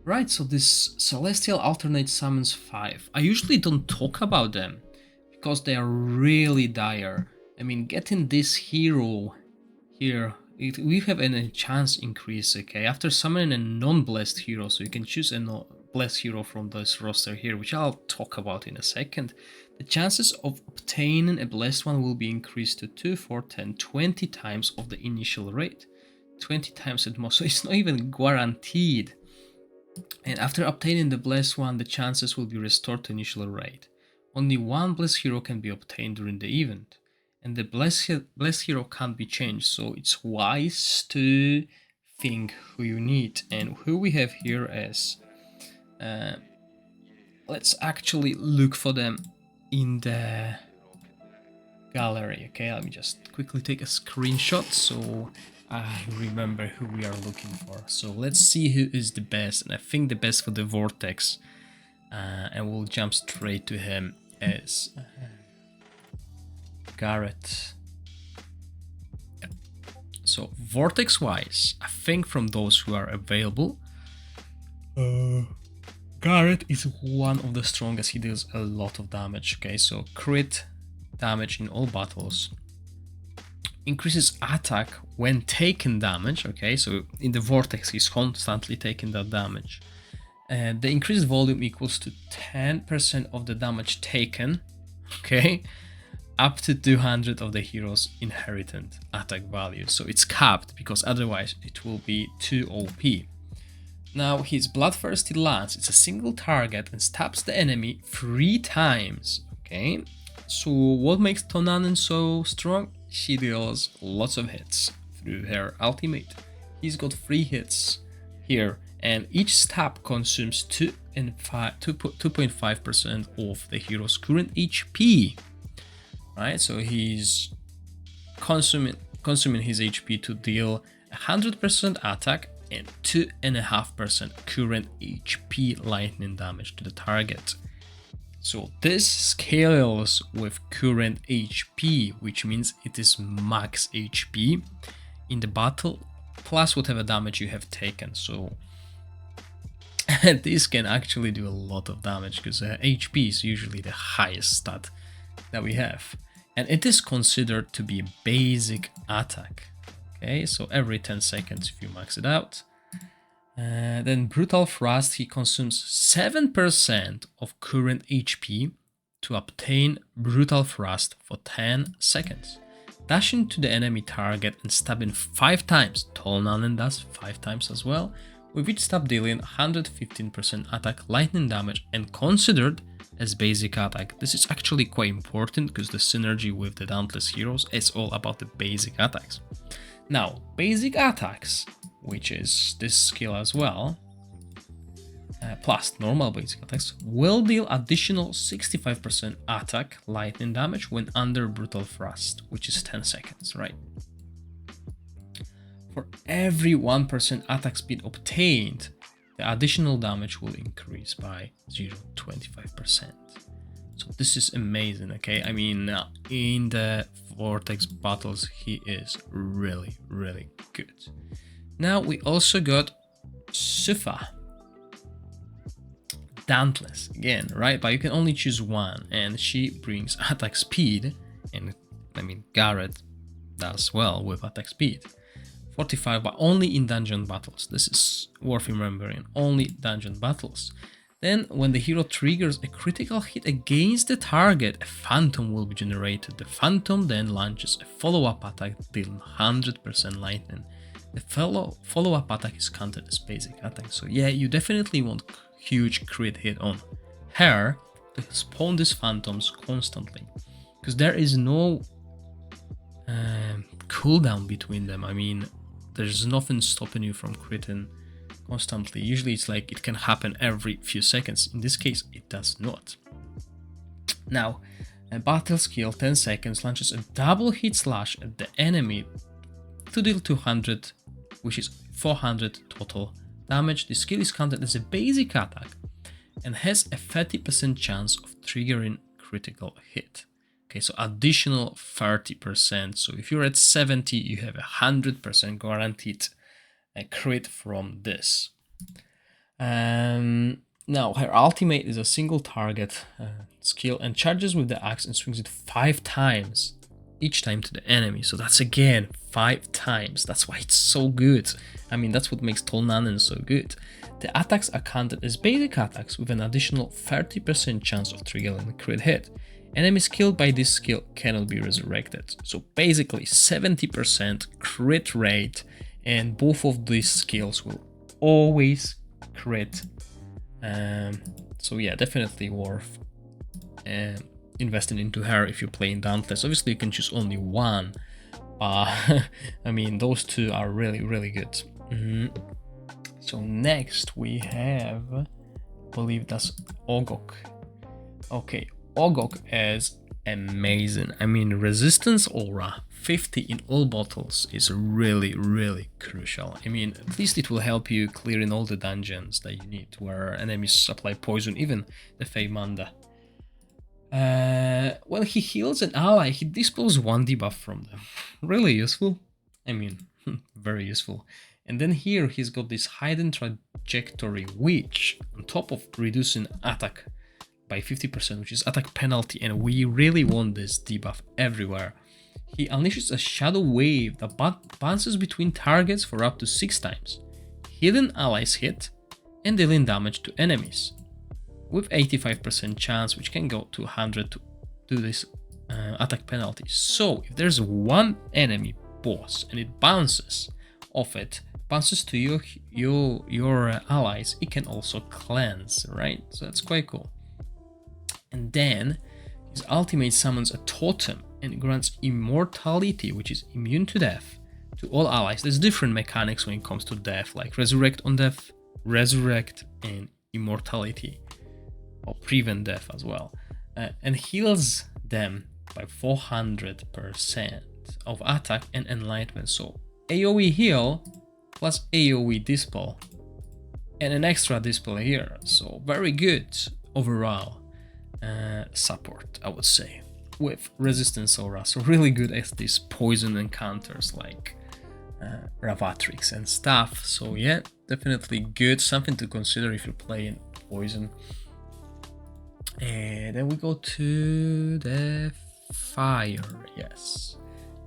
Right, so this Celestial Alternate Summons 5. I usually don't talk about them because they are really dire. I mean, getting this hero here, we have a chance increase, okay? After summoning a non-blessed hero, so you can choose a blessed hero from this roster here, which I'll talk about in a second. The chances of obtaining a blessed one will be increased to 2, 4, 10, 20 times of the initial rate. 20 times at most, so it's not even guaranteed. And after obtaining the blessed one, the chances will be restored to initial rate. Only one blessed hero can be obtained during the event, and the blessed hero can't be changed, so it's wise to think who you need. And who we have here is, let's actually look for them in the gallery. Okay, let me just quickly take a screenshot so I remember who we are looking for. So let's see who is the best, and I think the best for the Vortex, and we'll jump straight to him, is Garett. Yeah. So Vortex wise, I think from those who are available, Garett is one of the strongest. He deals a lot of damage. Okay, so crit damage in all battles, increases attack when taken damage. Okay, so in the Vortex he's constantly taking that damage. The increased volume equals to 10% of the damage taken, okay, up to 200 of the hero's inherited attack value. So it's capped because otherwise it will be too OP. Now his Bloodthirsty Lance, it's a single target and stabs the enemy 3 times, okay. So what makes Tonnanen so strong? She deals lots of hits through her ultimate. He's got 3 hits here, and each stab consumes 2.5% of the hero's current HP. Right, so he's consuming his HP to deal 100% attack and 2.5% current HP lightning damage to the target. So this scales with current HP, which means it is max HP in the battle plus whatever damage you have taken. So this can actually do a lot of damage because HP is usually the highest stat that we have, and it is considered to be a basic attack. Okay, so every 10 seconds if you max it out. Then Brutal Thrust, he consumes 7% of current HP to obtain Brutal Thrust for 10 seconds. Dashing to the enemy target and stabbing 5 times, Tonnanen does 5 times as well, with each stab dealing 115% attack lightning damage and considered as basic attack. This is actually quite important because the synergy with the Dauntless Heroes is all about the basic attacks. Now, basic attacks, which is this skill as well, plus normal basic attacks, will deal additional 65% attack lightning damage when under Brutal Thrust, which is 10 seconds, right? For every 1% attack speed obtained, the additional damage will increase by 0.25%. So this is amazing, okay? I mean, in the Vortex battles, he is really, really good. Now we also got Sufa. Dauntless, again, right? But you can only choose one, and she brings attack speed, and I mean, Garett does well with attack speed. 45, but only in dungeon battles. This is worth remembering, only dungeon battles. Then, when the hero triggers a critical hit against the target, a phantom will be generated. The phantom then launches a follow-up attack dealing 100% lightning. The follow-up attack is counted as basic attack, so yeah, you definitely want huge crit hit on her to spawn these phantoms constantly, because there is no cooldown between them. I mean, there's nothing stopping you from critting constantly. Usually it's like it can happen every few seconds. In this case, it does not. Now, a battle skill 10 seconds launches a double hit slash at the enemy to deal 200, which is 400 total damage. The skill is counted as a basic attack and has a 30% chance of triggering critical hit. Okay, so additional 30%. So if you're at 70, you have 100% guaranteed a crit from this. Now, her ultimate is a single target skill and charges with the axe and swings it 5 times, each time to the enemy. So that's again 5 times. That's why it's so good. I mean, that's what makes Tolnanen so good. The attacks are counted as basic attacks with an additional 30% chance of triggering a crit hit. Enemies killed by this skill cannot be resurrected. So basically 70% crit rate, and both of these skills will always crit. So yeah, definitely worth investing into her if you're playing Dauntless. Obviously you can choose only one, but I mean those two are really good. So next we have, I believe that's Orok. Okay, Orok is amazing. I mean, resistance aura 50 in all bottles is really crucial. I mean, at least it will help you clearing all the dungeons that you need where enemies apply poison, even the Feymanda. When he heals an ally, he dispels 1 debuff from them. Really useful. I mean, very useful. And then here he's got this hidden trajectory, which on top of reducing attack by 50%, which is attack penalty, and we really want this debuff everywhere. He unleashes a shadow wave that bounces between targets for up to 6 times, hidden allies hit, and dealing damage to enemies, with 85% chance, which can go to 100 to do this attack penalty. So if there's one enemy boss and it bounces off it, bounces to your allies, it can also cleanse, right? So that's quite cool. And then his ultimate summons a totem and grants immortality, which is immune to death, to all allies. There's different mechanics when it comes to death, like resurrect on death, resurrect, and immortality, or prevent death as well. And heals them by 400% of attack and enlightenment. So AoE heal plus AoE dispel and an extra dispel here. So very good overall support, I would say, with resistance aura. So really good at these poison encounters like Ravatrix and stuff. So yeah, definitely good, something to consider if you're playing poison. And then we go to the fire, yes.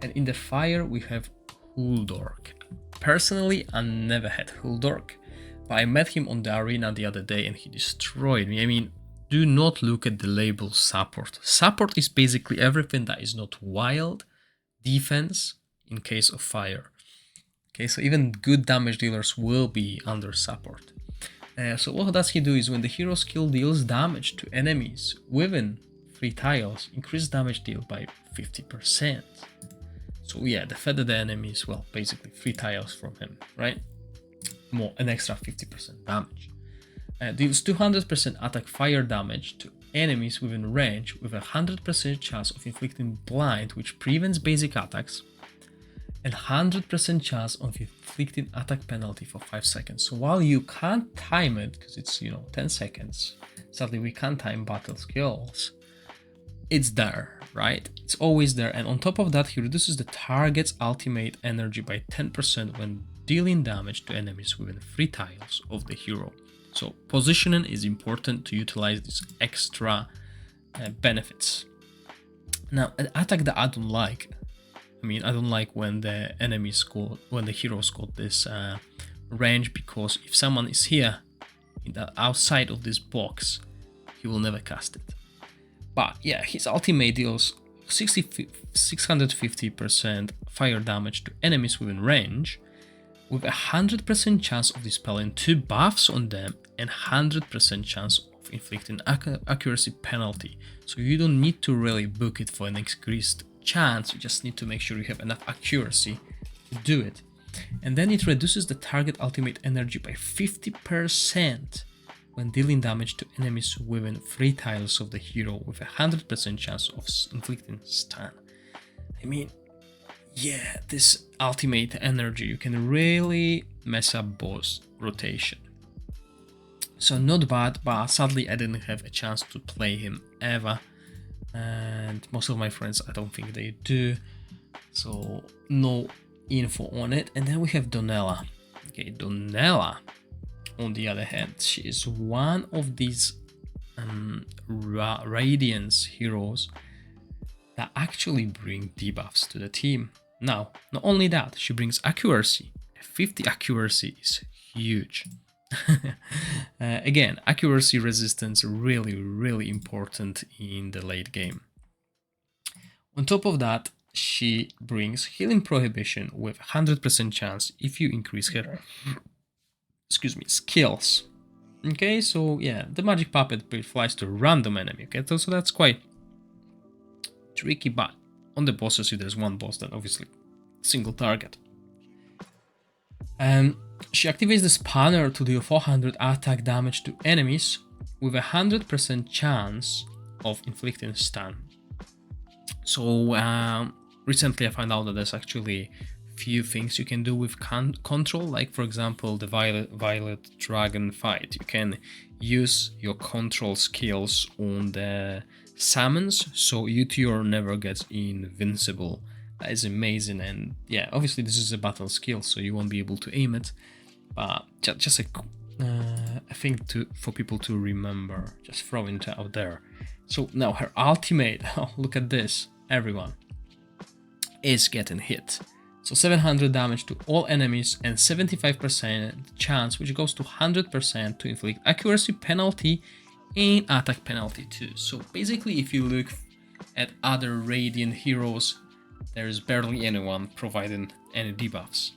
And in the fire we have Huldork. Personally, I never had Huldork, but I met him on the arena the other day and he destroyed me. I mean, do not look at the label support. Support is basically everything that is not wild defense in case of fire. Okay, so even good damage dealers will be under support. So what does he do is when the hero skill deals damage to enemies within 3 tiles, increase damage deal by 50%. So yeah, defend the enemies, well, basically 3 tiles from him, right? More, an extra 50% damage. Deals 200% attack fire damage to enemies within range with a 100% chance of inflicting blind, which prevents basic attacks, and 100% chance of inflicting attack penalty for 5 seconds. So while you can't time it, because it's 10 seconds, sadly we can't time battle skills, it's there, right? It's always there. And on top of that, he reduces the target's ultimate energy by 10% when dealing damage to enemies within 3 tiles of the hero. So positioning is important to utilize these extra benefits. Now, an attack that I don't like, I don't like when the heroes got this range, because if someone is here in the outside of this box, he will never cast it. But yeah, his ultimate deals 650% fire damage to enemies within range, with a 100% chance of dispelling 2 buffs on them and 100% chance of inflicting accuracy penalty. So you don't need to really book it for an increased chance, you just need to make sure you have enough accuracy to do it. And then it reduces the target ultimate energy by 50% when dealing damage to enemies within 3 tiles of the hero, with a 100% chance of inflicting stun. I mean, yeah, this ultimate energy, you can really mess up boss rotation. So not bad, but sadly I didn't have a chance to play him ever, and most of my friends, I don't think they do, so no info on it. And then we have Donella. Okay, Donella on the other hand, she is one of these Radiance heroes that actually bring debuffs to the team. Now, not only that, she brings accuracy. 50 accuracy is huge. Again, accuracy resistance really important in the late game. On top of that, she brings healing prohibition with 100% chance if you increase her skills. Okay, so yeah, the magic puppet flies to a random enemy. Okay, so that's quite tricky, but on the bosses, if there's one boss, then obviously single target. She activates the spanner to deal 400 attack damage to enemies with a 100% chance of inflicting stun. So recently I found out that there's actually few things you can do with control, like for example the violet dragon fight. You can use your control skills on the summons, so Utyr never gets invincible. That is amazing, and yeah, obviously this is a battle skill, so you won't be able to aim it, but just a thing for people to remember, just throwing it out there. So now her ultimate, oh, look at this, everyone is getting hit. So 700 damage to all enemies and 75% chance, which goes to 100% to inflict accuracy penalty and attack penalty too. So basically, if you look at other Radiant heroes, there's barely anyone providing any debuffs.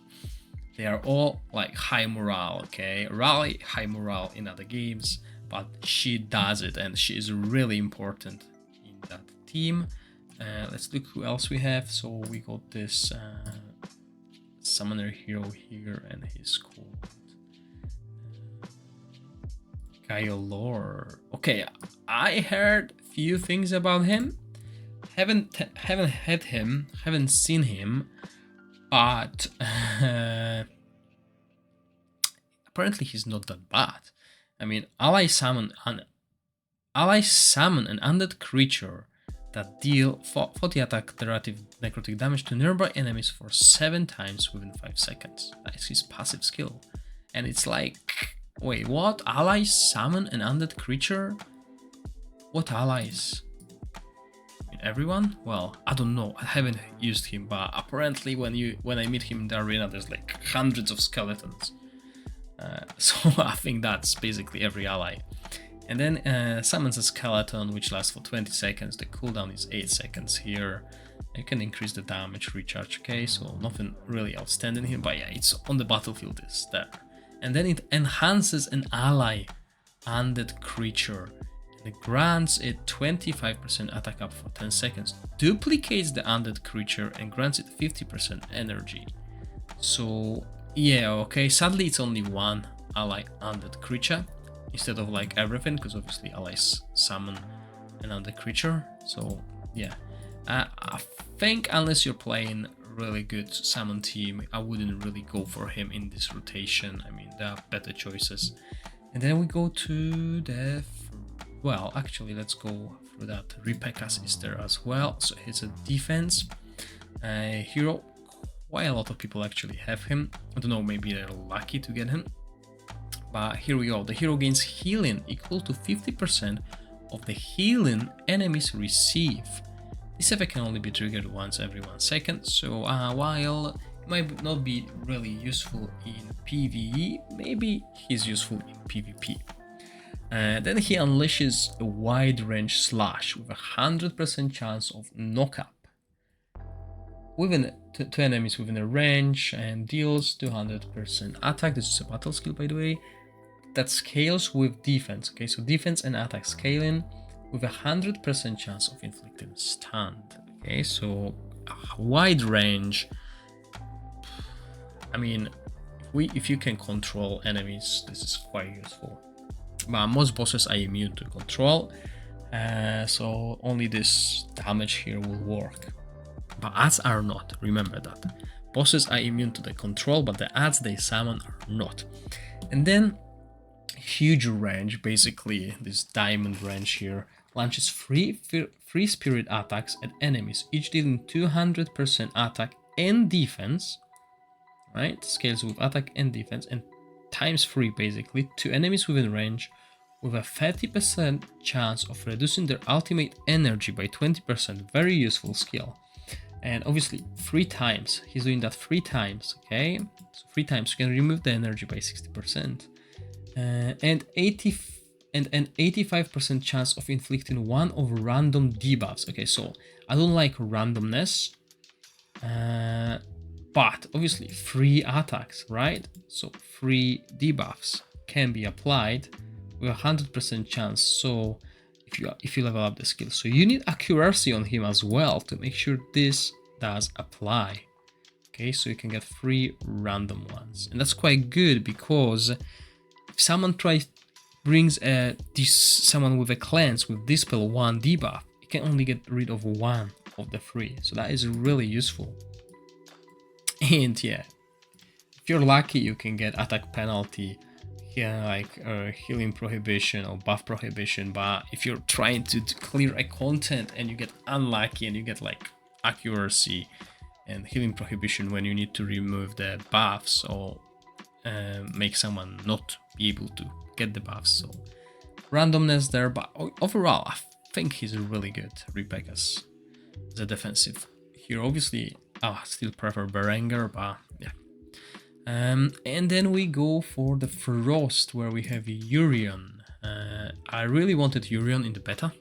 They are all like high morale, okay? Rally high morale in other games, but she does it, and she is really important in that team. Let's look who else we have. So we got this summoner hero here, and he's called Gyor. Okay, I heard few things about him. Haven't seen him, but apparently he's not that bad. I mean, ally summon an undead creature that deal 40 attack necrotic damage to nearby enemies for 7 times within 5 seconds. That is his passive skill. And it's like, wait, what? Allies summon an undead creature? What allies? Everyone? Well, I don't know. I haven't used him, but apparently when I meet him in the arena, there's like hundreds of skeletons. So I think that's basically every ally. And then summons a skeleton, which lasts for 20 seconds. The cooldown is 8 seconds here. You can increase the damage recharge, okay? So nothing really outstanding here, but yeah, it's on the battlefield, it's there. And then it enhances an ally undead creature. It grants it 25% attack up for 10 seconds, duplicates the undead creature, and grants it 50% energy. So yeah, okay, sadly it's only one ally undead creature instead of like everything, because obviously allies summon an undead creature. So yeah, I think unless you're playing really good summon team, I wouldn't really go for him in this rotation. I mean, there are better choices. And then we go to the, well, actually, let's go through that. Ripekas is there as well, so he's a defense hero. Quite a lot of people actually have him. I don't know, maybe they're lucky to get him. But here we go. The hero gains healing equal to 50% of the healing enemies receive. This effect can only be triggered once every 1 second, so while it might not be really useful in PvE, maybe he's useful in PvP. Then he unleashes a wide range slash with a 100% chance of knockup within to enemies within a range, and deals 200% attack. This is a battle skill, by the way, that scales with defense. Okay, so defense and attack scaling with a 100% chance of inflicting stun. Okay, so a wide range. I mean, if you can control enemies, this is quite useful. But most bosses are immune to control, so only this damage here will work. But adds are not, remember that. Bosses are immune to the control, but the adds they summon are not. And then huge range, basically this diamond range here, launches free spirit attacks at enemies, each dealing 200% attack and defense, right? Scales with attack and defense, and times 3 basically to enemies within range with a 30% chance of reducing their ultimate energy by 20%. Very useful skill. And obviously 3 times, he's doing that 3 times, okay? So 3 times you can remove the energy by 60%. And an 85% chance of inflicting one of random debuffs. Okay, so I don't like randomness, but obviously 3 attacks, right? So 3 debuffs can be applied with a 100% chance. So if you level up the skill, so you need accuracy on him as well to make sure this does apply. Okay, so you can get 3 random ones, and that's quite good because if someone brings someone with a cleanse with dispel 1 debuff, you can only get rid of 1 of the 3. So that is really useful. And yeah, if you're lucky, you can get attack penalty, like healing prohibition or buff prohibition. But if you're trying to clear a content and you get unlucky and you get like accuracy and healing prohibition when you need to remove the buffs or make someone not be able to get the buffs, so randomness there. But overall, I think he's really good. Rebecca as a defensive hero. Obviously, I still prefer Berenger, but yeah. And then we go for the Frost, where we have Urion. I really wanted Urion in the beta.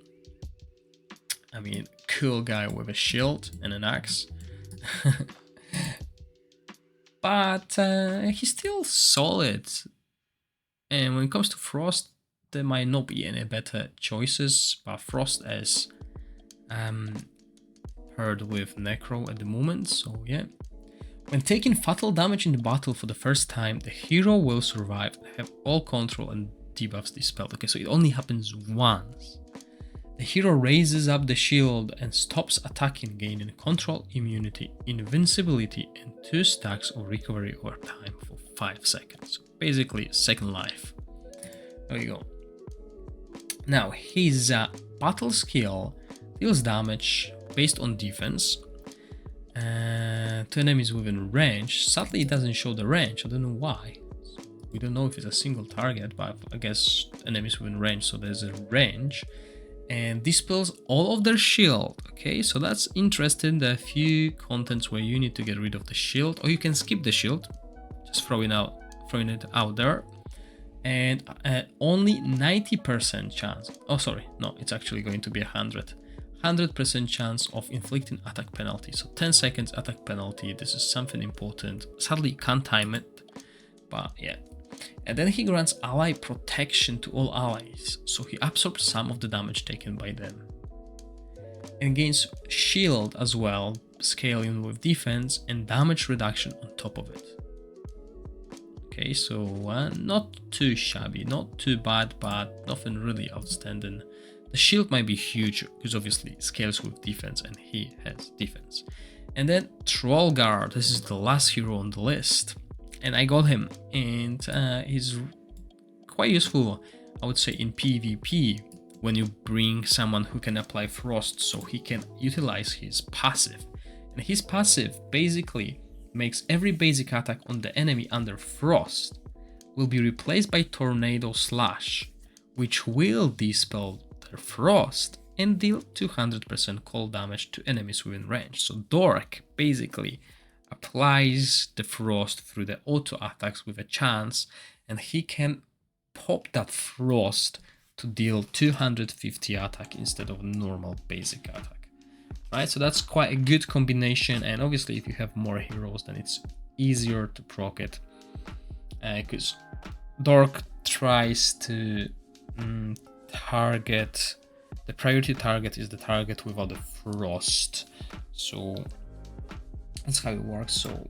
I mean, cool guy with a shield and an axe. But he's still solid. And when it comes to Frost, there might not be any better choices, but Frost is paired with Necro at the moment, so yeah. When taking fatal damage in the battle for the first time, the hero will survive and have all control and debuffs dispelled. Okay, so it only happens once. The hero raises up the shield and stops attacking, gaining control, immunity, invincibility, and 2 stacks of recovery over time for 5 seconds. So basically, second life. There you go. Now, his battle skill deals damage based on defense to enemies within range. Sadly, it doesn't show the range. I don't know why. So we don't know if it's a single target, but I guess enemies within range, so there's a range. And dispels all of their shield. Okay, so that's interesting. There are a few contents where you need to get rid of the shield, or you can skip the shield, just throwing it out there. And only 90% chance. Oh, sorry, no, it's actually going to be 100% chance of inflicting attack penalty. So 10 seconds attack penalty. This is something important. Sadly, you can't time it, but yeah. And then he grants ally protection to all allies, so he absorbs some of the damage taken by them. And gains shield as well, scaling with defense and damage reduction on top of it. Okay, so not too shabby, not too bad, but nothing really outstanding. The shield might be huge because obviously it scales with defense and he has defense. And then Trollguard, this is the last hero on the list. And I got him, and he's quite useful, I would say, in PvP when you bring someone who can apply Frost, so he can utilize his passive. And his passive basically makes every basic attack on the enemy under Frost will be replaced by Tornado Slash, which will dispel their Frost and deal 200% cold damage to enemies within range. So Dork basically applies the Frost through the auto attacks with a chance, and he can pop that Frost to deal 250 attack instead of normal basic attack. Right, so that's quite a good combination, and obviously if you have more heroes then it's easier to proc it, because Dork tries to target, the priority target is the target without the Frost, so that's how it works. So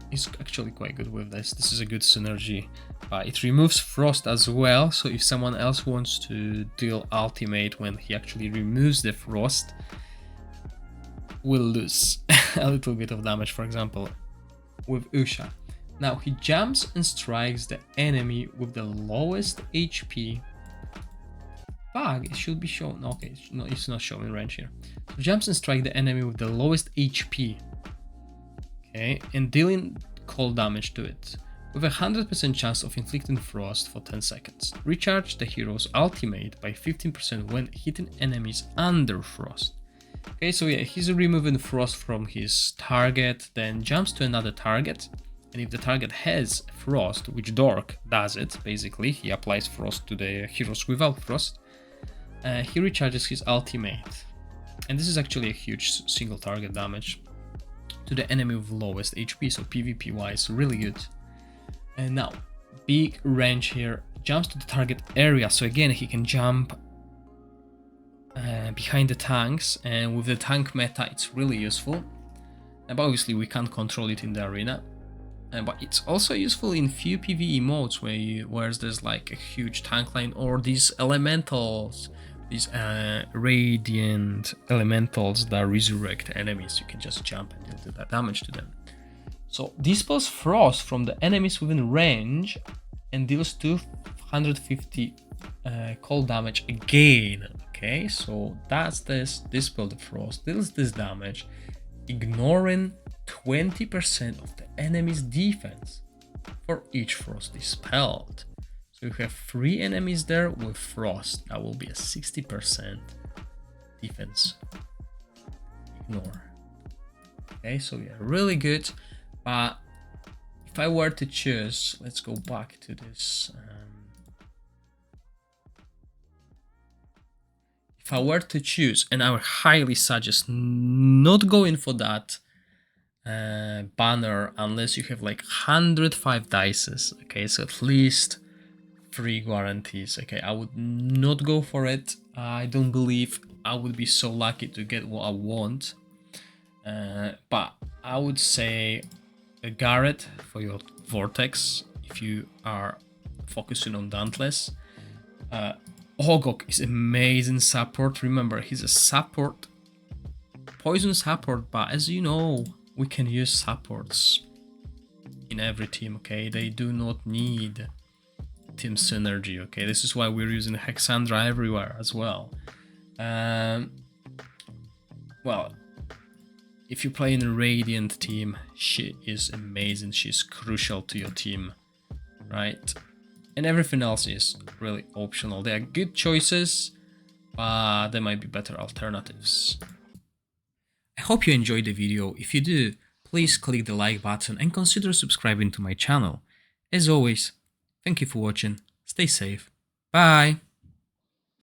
he's actually quite good with this. This is a good synergy. It removes Frost as well, so if someone else wants to deal ultimate when he actually removes the Frost, will lose a little bit of damage, for example, with Usha. Now he jumps and strikes the enemy with the lowest HP. It should be shown. Okay, no, it's not showing range here. So jumps and strikes the enemy with the lowest HP. Okay, and dealing cold damage to it. with a 100% chance of inflicting frost for 10 seconds. Recharge the hero's ultimate by 15% when hitting enemies under frost. Okay, so yeah, he's removing frost from his target, then jumps to another target, and if the target has frost, which Dork does it, basically, he applies frost to the heroes without frost, he recharges his ultimate. And this is actually a huge single target damage to the enemy with lowest HP, so PvP wise, really good. And now, big range here, jumps to the target area, so again, he can jump behind the tanks, and with the tank meta it's really useful. But obviously we can't control it in the arena, but it's also useful in few PvE modes where there's like a huge tank line, or these elementals, these radiant elementals that resurrect enemies. You can just jump and do that damage to them. So dispels frost from the enemies within range and deals 250 cold damage again. Okay, so that's this. Dispel the frost deals this damage, ignoring 20% of the enemy's defense for each frost dispelled. So you have 3 enemies there with frost. That will be a 60% defense. Ignore. Okay, so yeah, really good. But if I were to choose, let's go back to this. If I were to choose, and I would highly suggest not going for that banner unless you have like 105 dices. Okay, so at least 3 guarantees. Okay, I would not go for it. I don't believe I would be so lucky to get what I want. But I would say a Garett for your Vortex if you are focusing on Dauntless. Orok is amazing support. Remember, he's a support, poison support, but as you know, we can use supports in every team, okay? They do not need team synergy, okay? This is why we're using Hexandra everywhere as well. Well, if you play in a Radiant team, she is amazing. She's crucial to your team, right? And everything else is really optional. They are good choices, but there might be better alternatives. I hope you enjoyed the video. If you do, please click the like button and consider subscribing to my channel. As always, thank you for watching. Stay safe. Bye!